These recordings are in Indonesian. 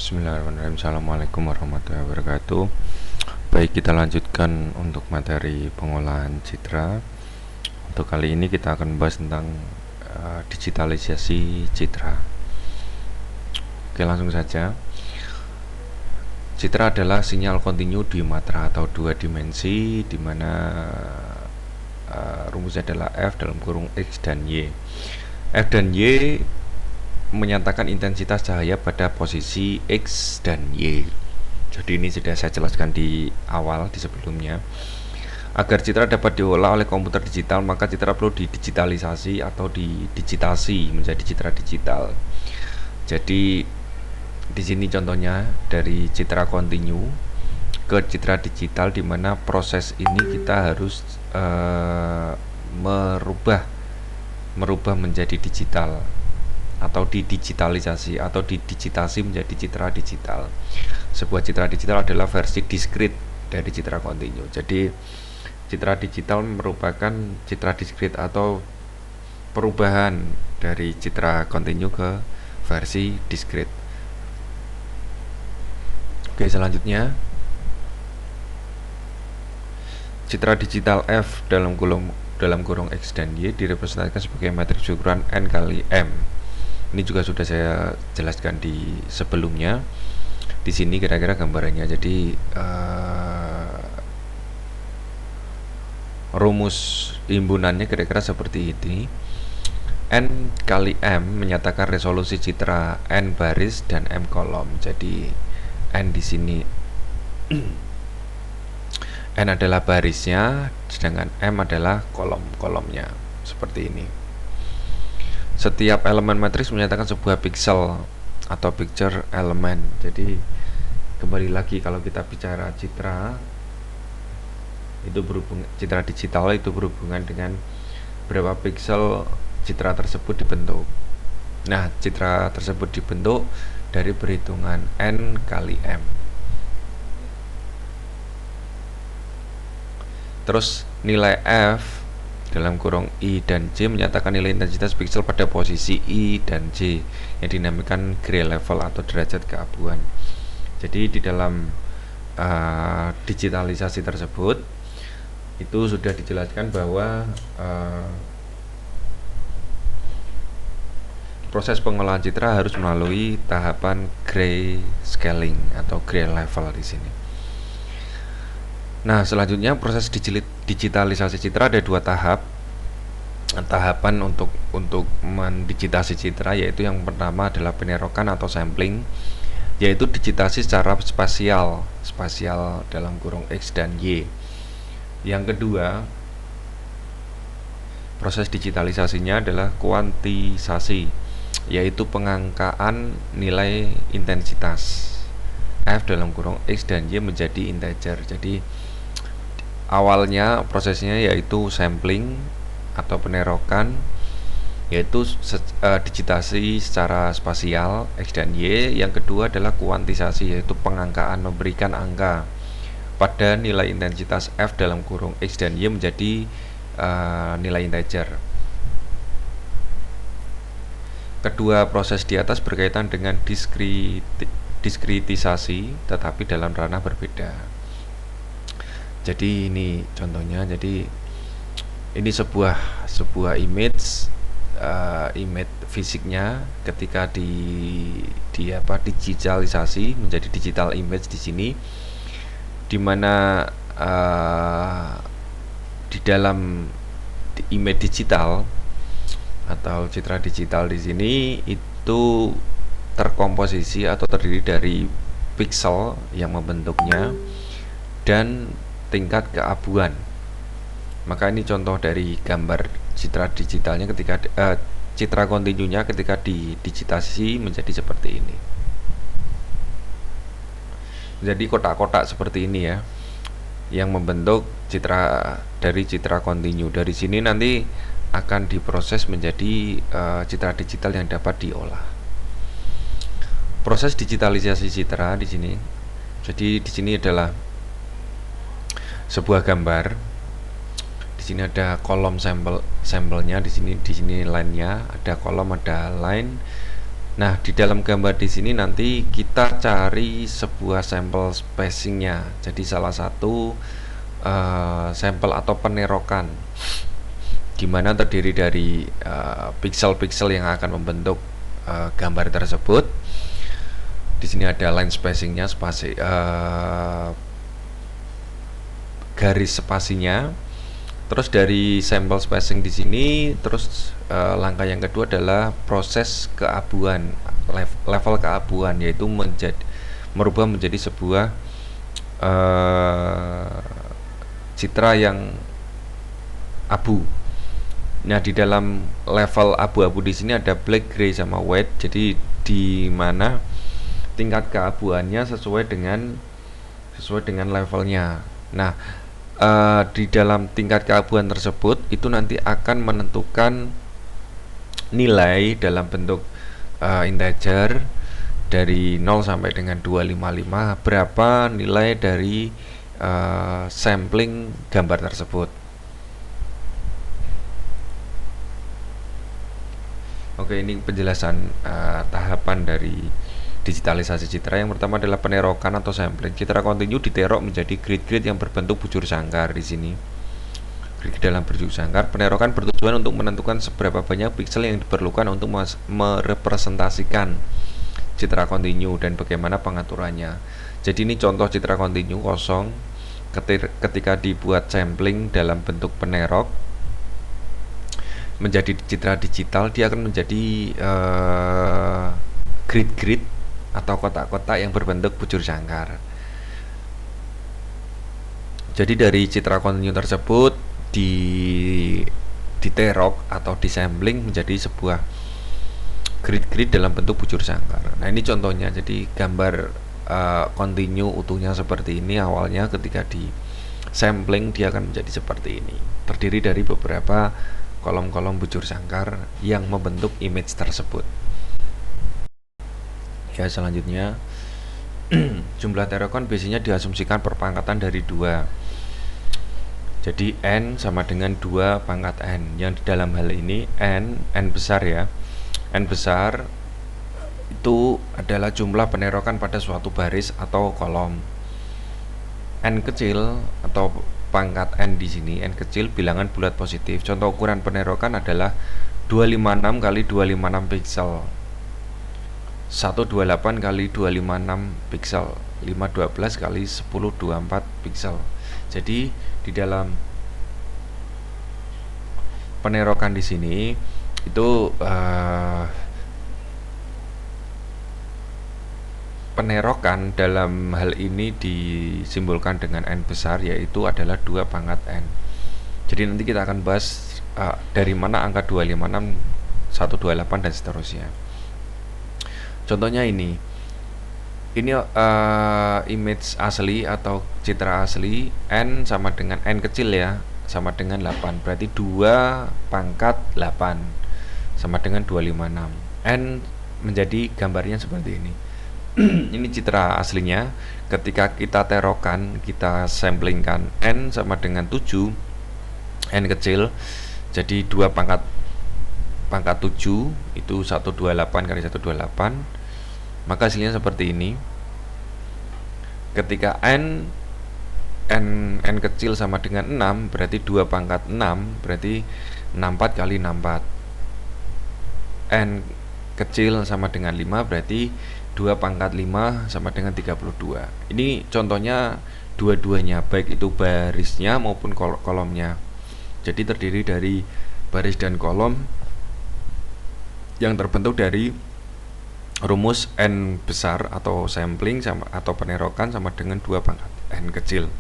Bismillahirrahmanirrahim. Assalamualaikum warahmatullahi wabarakatuh. Baik, kita lanjutkan untuk materi pengolahan citra. Untuk kali ini kita akan membahas tentang digitalisasi citra. Oke, langsung saja. Citra adalah sinyal kontinu di matra atau dua dimensi, di mana rumusnya adalah F dalam kurung X dan Y. F dan Y menyatakan intensitas cahaya pada posisi X dan Y. Jadi ini sudah saya jelaskan di awal, di sebelumnya. Agar citra dapat diolah oleh komputer digital, maka citra perlu didigitalisasi atau didigitasi menjadi citra digital. Jadi di sini contohnya dari citra kontinu ke citra digital, di mana proses ini kita harus merubah menjadi digital, atau didigitalisasi atau didigitasi menjadi citra digital. Sebuah citra digital adalah versi diskrit dari citra kontinu. Jadi citra digital merupakan citra diskrit atau perubahan dari citra kontinu ke versi diskrit. Oke, selanjutnya citra digital F dalam kurung X dan Y direpresentasikan sebagai matriks ukuran N kali M. Ini juga sudah saya jelaskan di sebelumnya. Di sini kira-kira gambarannya. Jadi rumus himpunannya kira-kira seperti ini. N kali M menyatakan resolusi citra N baris dan M kolom. Jadi N di sini N adalah barisnya, sedangkan M adalah kolom-kolomnya. Seperti ini. Setiap elemen matriks menyatakan sebuah pixel atau picture element. Jadi kembali lagi, kalau kita bicara citra itu citra digital itu berhubungan dengan berapa pixel citra tersebut dibentuk. Nah, citra tersebut dibentuk dari perhitungan N kali M. Terus nilai F dalam kurung I dan J menyatakan nilai intensitas pixel pada posisi I dan J yang dinamakan gray level atau derajat keabuan. Jadi di dalam digitalisasi tersebut itu sudah dijelaskan bahwa proses pengolahan citra harus melalui tahapan gray scaling atau gray level di sini. Nah, selanjutnya proses digitalisasi citra ada dua tahapan untuk mendigitasi citra, yaitu yang pertama adalah penerokan atau sampling, yaitu digitasi secara spasial dalam kurung X dan Y. Yang kedua, proses digitalisasinya adalah kuantisasi, yaitu pengangkaan nilai intensitas F dalam kurung X dan Y menjadi integer. Jadi awalnya prosesnya yaitu sampling atau penerokan, yaitu digitasi secara spasial X dan Y. Yang kedua adalah kuantisasi, yaitu pengangkaan, memberikan angka pada nilai intensitas F dalam kurung X dan Y menjadi nilai integer. Kedua proses di atas berkaitan dengan diskritisasi, tetapi dalam ranah berbeda. Jadi ini contohnya. Jadi ini sebuah image fisiknya ketika digitalisasi menjadi digital image di sini, dimana di dalam image digital atau citra digital di sini itu terkomposisi atau terdiri dari pixel yang membentuknya dan tingkat keabuan. Maka ini contoh dari gambar citra digitalnya ketika citra kontinunya ketika didigitasi menjadi seperti ini. Jadi kotak-kotak seperti ini ya, yang membentuk citra dari citra kontinu. Dari sini nanti akan diproses menjadi citra digital yang dapat diolah. Proses digitalisasi citra di sini. Jadi di sini adalah sebuah gambar. Di sini ada kolom sampelnya, di sini line-nya, ada kolom, ada line. Nah, di dalam gambar di sini nanti kita cari sebuah sampel spacingnya. Jadi salah satu sampel atau penerokan, gimana terdiri dari pixel-pixel yang akan membentuk gambar tersebut. Di sini ada line spacingnya, garis spasinya. Terus dari sampel spacing di sini, terus langkah yang kedua adalah proses keabuan, level keabuan, yaitu merubah menjadi sebuah citra yang abu. Nah, di dalam level abu-abu di sini ada black, gray, sama white. Jadi di mana tingkat keabuannya sesuai dengan levelnya. Nah, di dalam tingkat keabuan tersebut itu nanti akan menentukan nilai dalam bentuk integer dari 0 sampai dengan 255, berapa nilai dari sampling gambar tersebut. Oke, ini penjelasan tahapan dari digitalisasi citra. Yang pertama adalah penerokan atau sampling. Citra kontinu diterok menjadi grid-grid yang berbentuk bujur sangkar di sini. Grid dalam bujur sangkar. Penerokan bertujuan untuk menentukan seberapa banyak piksel yang diperlukan untuk merepresentasikan citra kontinu dan bagaimana pengaturannya. Jadi ini contoh citra kontinu kosong. Ketika dibuat sampling dalam bentuk penerok menjadi citra digital, dia akan menjadi grid-grid atau kotak-kotak yang berbentuk bujur sangkar. Jadi dari citra kontinu tersebut diterok atau disampling menjadi sebuah grid-grid dalam bentuk bujur sangkar. Nah, ini contohnya. Jadi gambar kontinu utuhnya seperti ini awalnya, ketika di sampling dia akan menjadi seperti ini. Terdiri dari beberapa kolom-kolom bujur sangkar yang membentuk image tersebut. Ya, selanjutnya jumlah terokon biasanya diasumsikan perpangkatan dari 2. Jadi n sama dengan 2 pangkat n, yang di dalam hal ini n besar ya. N besar itu adalah jumlah penerokan pada suatu baris atau kolom. N kecil atau pangkat n di sini, n kecil bilangan bulat positif. Contoh ukuran penerokan adalah 256 kali 256 piksel, 128 kali 256 piksel, 512 kali 1024 piksel. Jadi di dalam penerokan di sini itu penerokan dalam hal ini disimbolkan dengan n besar, yaitu adalah 2 pangkat n. Jadi nanti kita akan bahas dari mana angka 256, 128 dan seterusnya. Contohnya ini image asli atau citra asli, n sama dengan n kecil ya, sama dengan 8. Berarti 2 pangkat 8 sama dengan 256. N menjadi gambarnya seperti ini. Ini citra aslinya. Ketika kita terokan, kita samplingkan n sama dengan 7, n kecil, jadi 2 pangkat 7 itu 128 kali 128, maka hasilnya seperti ini. Ketika n kecil sama dengan 6, berarti 2 pangkat 6, berarti 64 kali 64. N kecil sama dengan 5, berarti 2 pangkat 5 sama dengan 32. Ini contohnya dua-duanya, baik itu barisnya maupun kolomnya. Jadi terdiri dari baris dan kolom yang terbentuk dari rumus n besar atau sampling atau penerokan sama dengan 2 pangkat n kecil.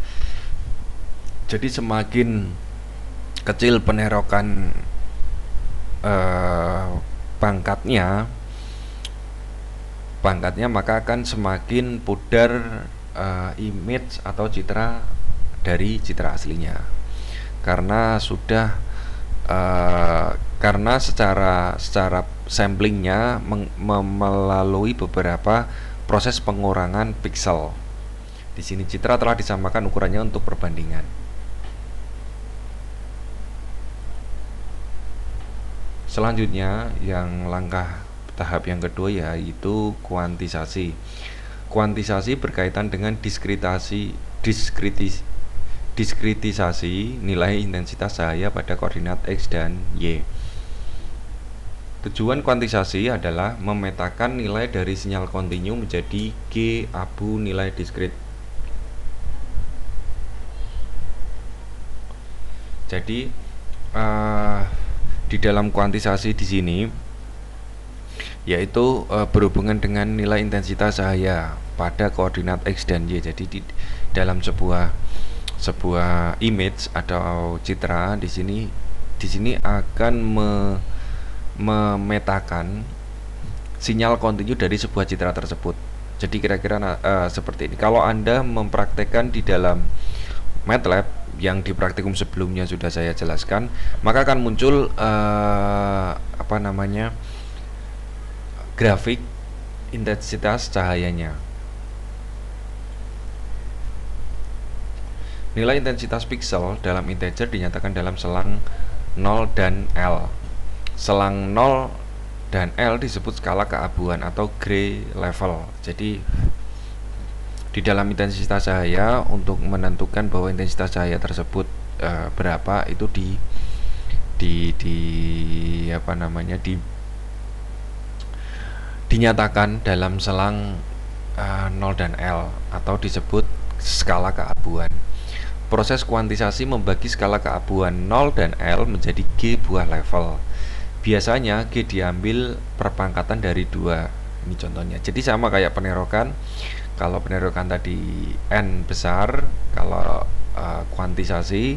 Jadi semakin kecil penerokan pangkatnya, maka akan semakin pudar image atau citra dari citra aslinya, karena sudah karena secara samplingnya melalui beberapa proses pengurangan piksel. Di sini citra telah disamakan ukurannya untuk perbandingan. Selanjutnya yang langkah Tahap yang kedua yaitu kuantisasi. Kuantisasi berkaitan dengan diskritisasi nilai intensitas cahaya pada koordinat X dan Y. Tujuan kuantisasi adalah memetakan nilai dari sinyal kontinu menjadi G abu nilai diskrit. Jadi di dalam kuantisasi di sini yaitu berhubungan dengan nilai intensitas cahaya pada koordinat X dan Y. Jadi di dalam sebuah image atau citra di sini akan memetakan sinyal kontinu dari sebuah citra tersebut. Jadi kira-kira seperti ini. Kalau Anda mempraktekkan di dalam MATLAB yang di praktikum sebelumnya sudah saya jelaskan, maka akan muncul grafik intensitas cahayanya. Nilai intensitas piksel dalam integer dinyatakan dalam selang 0 dan L. Selang 0 dan L disebut skala keabuan atau gray level. Jadi di dalam intensitas cahaya, untuk menentukan bahwa intensitas cahaya tersebut berapa, itu dinyatakan dalam selang 0 dan L atau disebut skala keabuan. Proses kuantisasi membagi skala keabuan 0 dan L menjadi G buah level. Biasanya G diambil perpangkatan dari 2. Ini contohnya. Jadi sama kayak penerokan. Kalau penerokan tadi N besar, kalau kuantisasi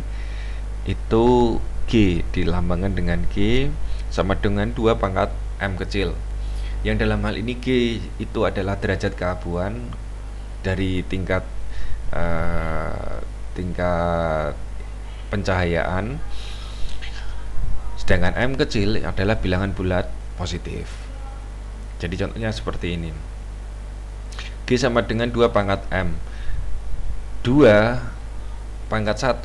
itu G dilambangkan dengan G sama dengan 2 pangkat M kecil. Yang dalam hal ini G itu adalah derajat keabuan dari tingkat pencahayaan, sedangkan M kecil adalah bilangan bulat positif. Jadi contohnya seperti ini. G sama dengan 2 pangkat M. 2 pangkat 1,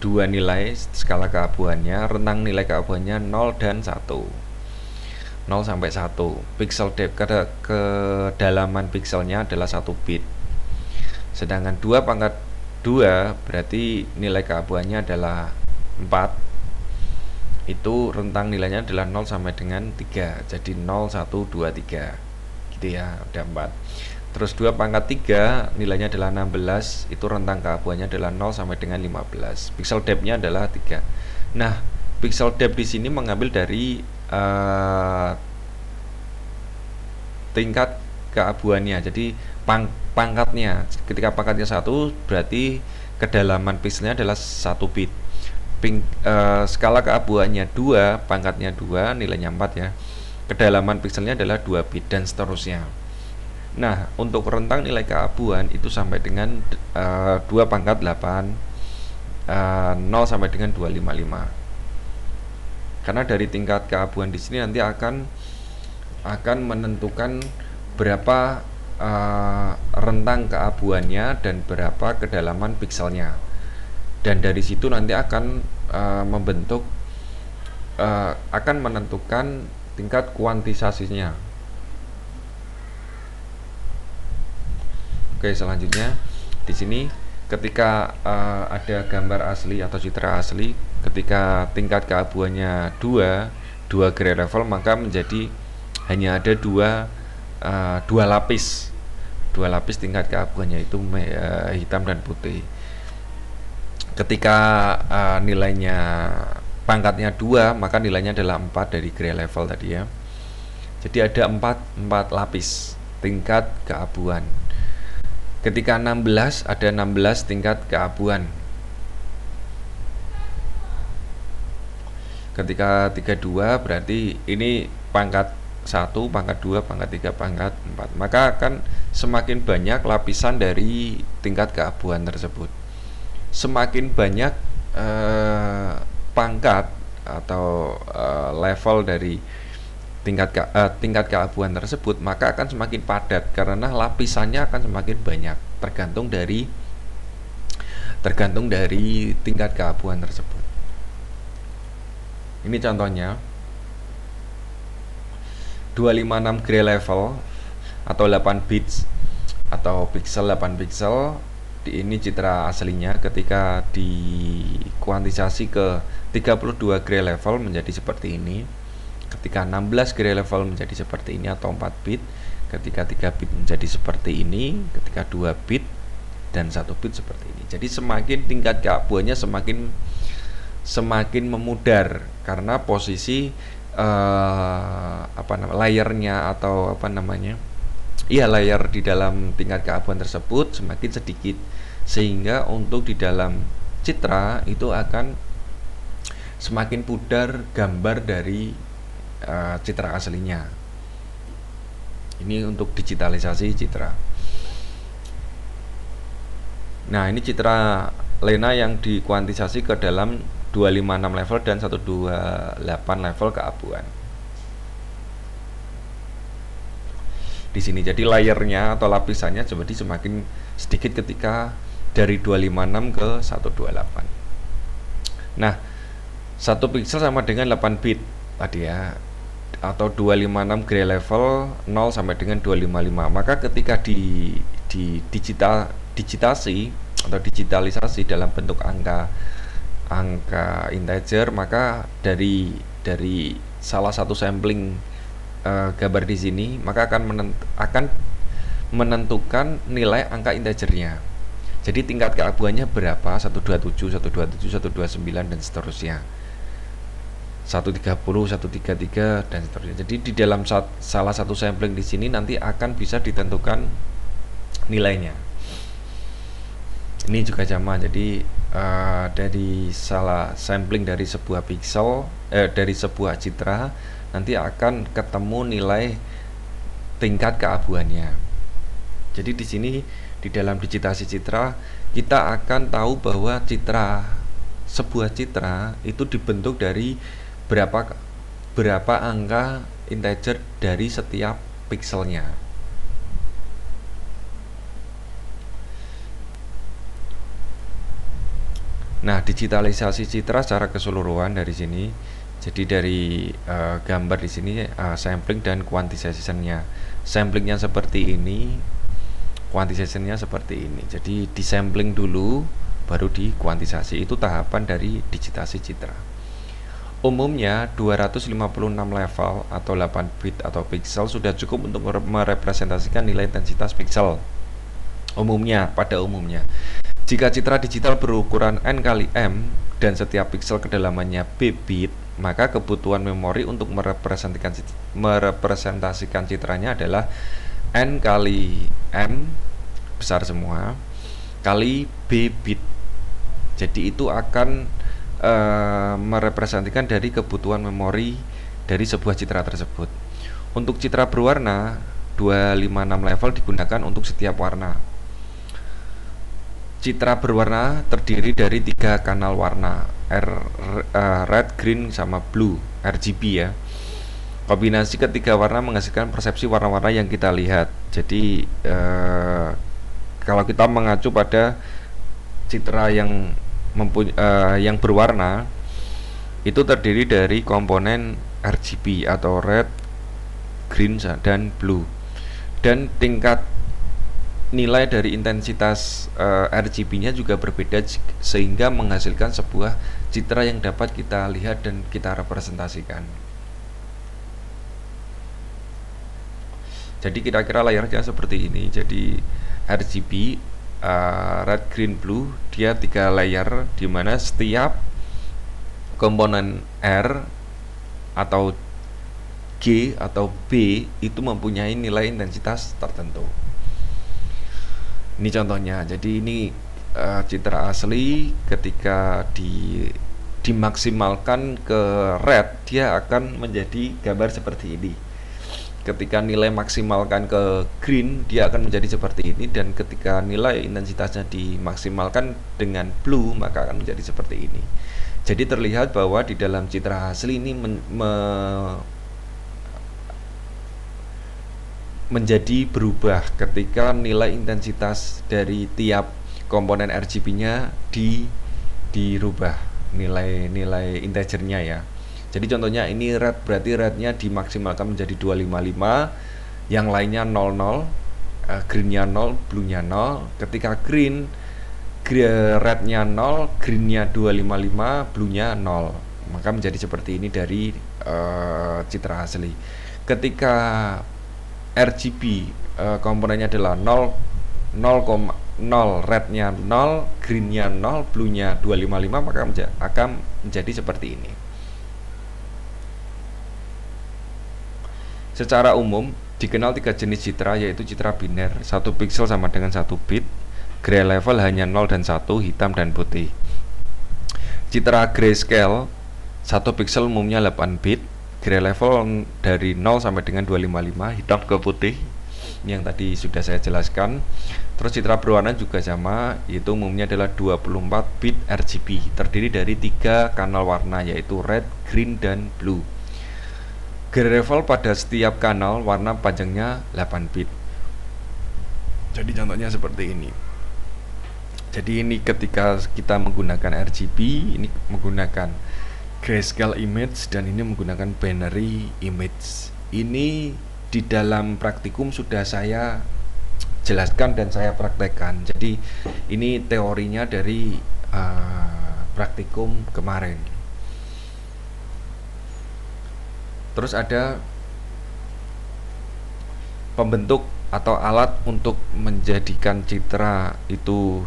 2 nilai skala keabuannya, rentang nilai keabuannya 0 dan 1. 0 sampai 1. Pixel depth, kedalaman pixelnya adalah 1 bit. Sedangkan 2 pangkat 2 berarti nilai keabuannya adalah 4. Itu rentang nilainya adalah 0 sampai dengan 3. Jadi 0, 1, 2, 3. Gitu ya, ada 4. Terus 2 pangkat 3 nilainya adalah 16. Itu rentang keabuannya adalah 0 sampai dengan 15. Pixel depth-nya adalah 3. Nah, pixel depth di sini mengambil dari tingkat keabuannya. Jadi pangkatnya, ketika pangkatnya 1 berarti kedalaman pixelnya adalah 1 bit. Skala keabuannya 2, pangkatnya 2, nilainya 4 ya. Kedalaman pixelnya adalah 2 bit dan seterusnya. Nah, untuk rentang nilai keabuan itu sampai dengan 2 pangkat 8, 0 sampai dengan 255. Karena dari tingkat keabuan di sini nanti akan menentukan berapa rentang keabuannya dan berapa kedalaman pixelnya. Dan dari situ nanti akan akan menentukan tingkat kuantisasinya. Oke, selanjutnya di sini ketika ada gambar asli atau citra asli, ketika tingkat keabuannya 2 gray level, maka menjadi hanya ada 2 lapis. 2 lapis tingkat keabuannya itu hitam dan putih. Ketika nilainya pangkatnya 2, maka nilainya adalah 4 dari gray level tadi ya. Jadi ada 4 lapis tingkat keabuan. Ketika 16, ada 16 tingkat keabuan. Ketika 32 berarti ini pangkat 1, pangkat 2, pangkat 3, pangkat 4. Maka akan semakin banyak lapisan dari tingkat keabuan tersebut. Semakin banyak pangkat atau level dari tingkat keabuan tersebut, maka akan semakin padat karena lapisannya akan semakin banyak, tergantung dari tingkat keabuan tersebut. Ini contohnya. 256 gray level atau 8 bits atau pixel 8 pixel. Ini citra aslinya. Ketika dikuantisasi ke 32 gray level menjadi seperti ini. Ketika 16 gray level menjadi seperti ini atau 4 bit. Ketika 3 bit menjadi seperti ini. Ketika 2 bit dan 1 bit seperti ini. Jadi semakin tingkat keabuannya semakin memudar karena posisi layernya atau layar di dalam tingkat keabuan tersebut semakin sedikit, sehingga untuk di dalam citra itu akan semakin pudar gambar dari citra aslinya. Ini untuk digitalisasi citra. Nah, ini citra Lena yang dikuantisasi ke dalam 256 level dan 128 level keabuan. Di sini jadi layernya atau lapisannya jadi semakin sedikit ketika dari 256 ke 128. Nah, 1 pixel sama dengan 8 bit tadi ya, atau 256 gray level 0 sampai dengan 255. Maka ketika digitasi atau digitalisasi dalam bentuk angka integer, maka dari salah satu sampling gambar di sini maka akan menentukan nilai angka integernya. Jadi tingkat keabuannya berapa, 127, 127, 129 dan seterusnya, 130, 133 dan seterusnya. Jadi di dalam salah satu sampling di sini nanti akan bisa ditentukan nilainya. Ini juga sama. Jadi dari salah sampling dari sebuah pixel dari sebuah citra nanti akan ketemu nilai tingkat keabuannya. Jadi di sini di dalam digitasi citra kita akan tahu bahwa sebuah citra itu dibentuk dari berapa angka integer dari setiap pixelnya. Nah, digitalisasi citra secara keseluruhan dari sini. Jadi dari gambar di sini sampling dan quantization-nya. Samplingnya seperti ini, quantization-nya seperti ini. Jadi disampling dulu baru dikuantisasi. Itu tahapan dari digitasi citra. Umumnya 256 level atau 8 bit atau pixel sudah cukup untuk merepresentasikan nilai intensitas pixel. Pada umumnya. Jika citra digital berukuran n kali m dan setiap pixel kedalamannya b bit, maka kebutuhan memori untuk merepresentasikan citranya adalah n kali m besar semua kali b bit. Jadi itu akan merepresentasikan dari kebutuhan memori dari sebuah citra tersebut. Untuk citra berwarna, 256 level digunakan untuk setiap warna. Citra berwarna terdiri dari 3 kanal warna, red, green, sama blue, RGB ya. Kombinasi ketiga warna menghasilkan persepsi warna-warna yang kita lihat. Jadi kalau kita mengacu pada citra yang berwarna, itu terdiri dari komponen RGB atau red, green, dan blue. Dan tingkat nilai dari intensitas RGB-nya juga berbeda sehingga menghasilkan sebuah citra yang dapat kita lihat dan kita representasikan. Jadi kira-kira layarnya seperti ini. Jadi RGB red, green, blue, dia 3 layer di mana setiap komponen R atau G atau B itu mempunyai nilai intensitas tertentu. Ini contohnya. Jadi ini citra asli ketika dimaksimalkan ke red, dia akan menjadi gambar seperti ini. Ketika nilai maksimalkan ke green, dia akan menjadi seperti ini. Dan ketika nilai intensitasnya dimaksimalkan dengan blue, maka akan menjadi seperti ini. Jadi terlihat bahwa di dalam citra asli ini menjadi berubah ketika nilai intensitas dari tiap komponen RGB-nya dirubah, nilai integernya ya. Jadi contohnya ini red, berarti rednya dimaksimalkan menjadi 255, yang lainnya 00, greennya 0, bluenya 0. Ketika rednya 0, greennya 255, bluenya 0, maka menjadi seperti ini dari citra asli. Ketika RGB komponennya adalah 0, 0,0, rednya 0, greennya 0, bluenya 255, maka akan menjadi seperti ini. Secara umum dikenal 3 jenis citra, yaitu citra biner, 1 pixel sama dengan 1 bit, gray level hanya 0 dan 1, hitam dan putih. Citra grayscale 1 pixel umumnya 8 bit, gray level dari 0 sampai dengan 255, hitam ke putih yang tadi sudah saya jelaskan. Terus citra berwarna juga sama, yaitu umumnya adalah 24 bit RGB, terdiri dari 3 kanal warna, yaitu red, green, dan blue. Gray level pada setiap kanal warna panjangnya 8 bit. Jadi contohnya seperti ini. Jadi ini ketika kita menggunakan RGB, ini menggunakan grayscale image, dan ini menggunakan binary image. Ini di dalam praktikum sudah saya jelaskan dan saya praktekkan. Jadi ini teorinya dari praktikum kemarin. Terus ada pembentuk atau alat untuk menjadikan citra itu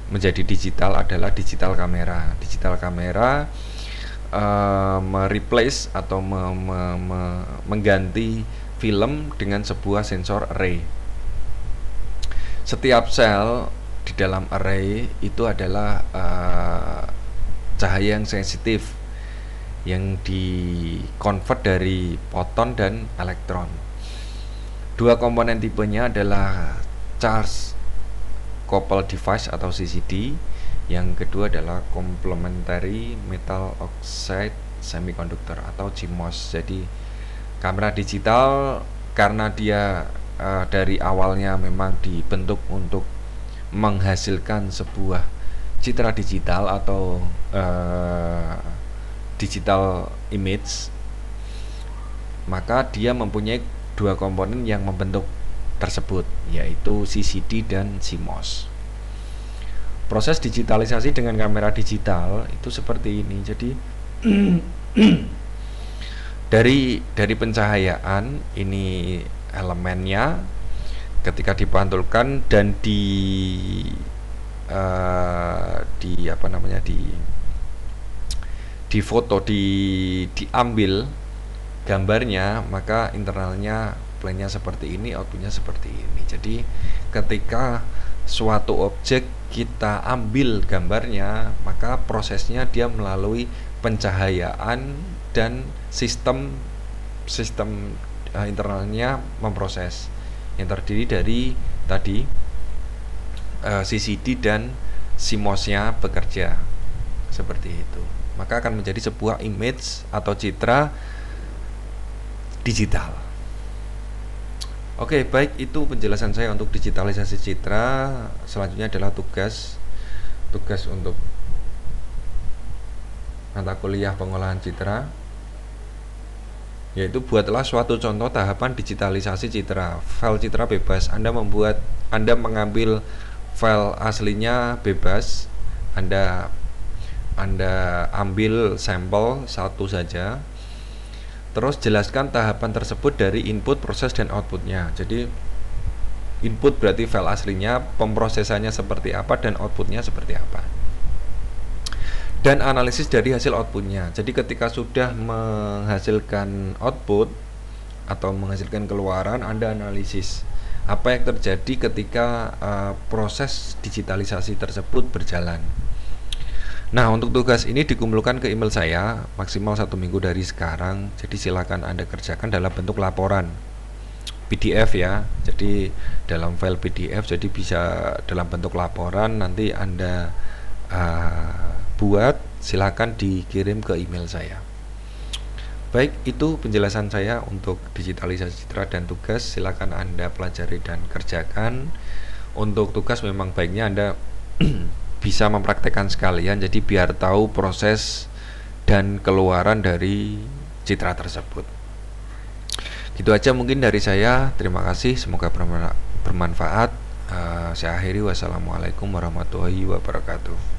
menjadi digital adalah digital kamera. Digital kamera mereplace atau mengganti film dengan sebuah sensor array. Setiap sel di dalam array itu adalah cahaya yang sensitif, yang di-convert dari foton dan elektron. Dua komponen tipenya adalah charge coupled device atau CCD. Yang kedua adalah complementary metal oxide semiconductor atau CMOS. Jadi kamera digital karena dia dari awalnya memang dibentuk untuk menghasilkan sebuah citra digital atau digital image, maka dia mempunyai dua komponen yang membentuk tersebut, yaitu CCD dan CMOS. Proses digitalisasi dengan kamera digital itu seperti ini. Jadi dari pencahayaan ini elemennya ketika dipantulkan dan diambil gambarnya, maka internalnya plannya seperti ini, outputnya seperti ini. Jadi ketika suatu objek kita ambil gambarnya, maka prosesnya dia melalui pencahayaan dan sistem internalnya memproses, yang terdiri dari tadi CCD dan CMOS-nya bekerja seperti itu, maka akan menjadi sebuah image atau citra digital. Oke, baik, itu penjelasan saya untuk digitalisasi citra. Selanjutnya adalah tugas untuk mata kuliah pengolahan citra, yaitu buatlah suatu contoh tahapan digitalisasi citra. File citra bebas. Anda mengambil file aslinya bebas. Anda ambil sampel satu saja, terus jelaskan tahapan tersebut dari input, proses, dan outputnya. Jadi input berarti file aslinya, pemrosesannya seperti apa, dan outputnya seperti apa, dan analisis dari hasil outputnya. Jadi ketika sudah menghasilkan output atau menghasilkan keluaran, Anda analisis apa yang terjadi ketika proses digitalisasi tersebut berjalan. Nah, untuk tugas ini dikumpulkan ke email saya maksimal 1 minggu dari sekarang. Jadi silakan Anda kerjakan dalam bentuk laporan PDF ya. Jadi dalam file PDF, jadi bisa dalam bentuk laporan. Nanti Anda buat, silakan dikirim ke email saya. Baik, itu penjelasan saya untuk digitalisasi citra dan tugas. Silakan Anda pelajari dan kerjakan. Untuk tugas memang baiknya Anda bisa mempraktekkan sekalian, jadi biar tahu proses dan keluaran dari citra tersebut. Gitu aja mungkin dari saya. Terima kasih, semoga bermanfaat. Saya akhiri, wassalamualaikum warahmatullahi wabarakatuh.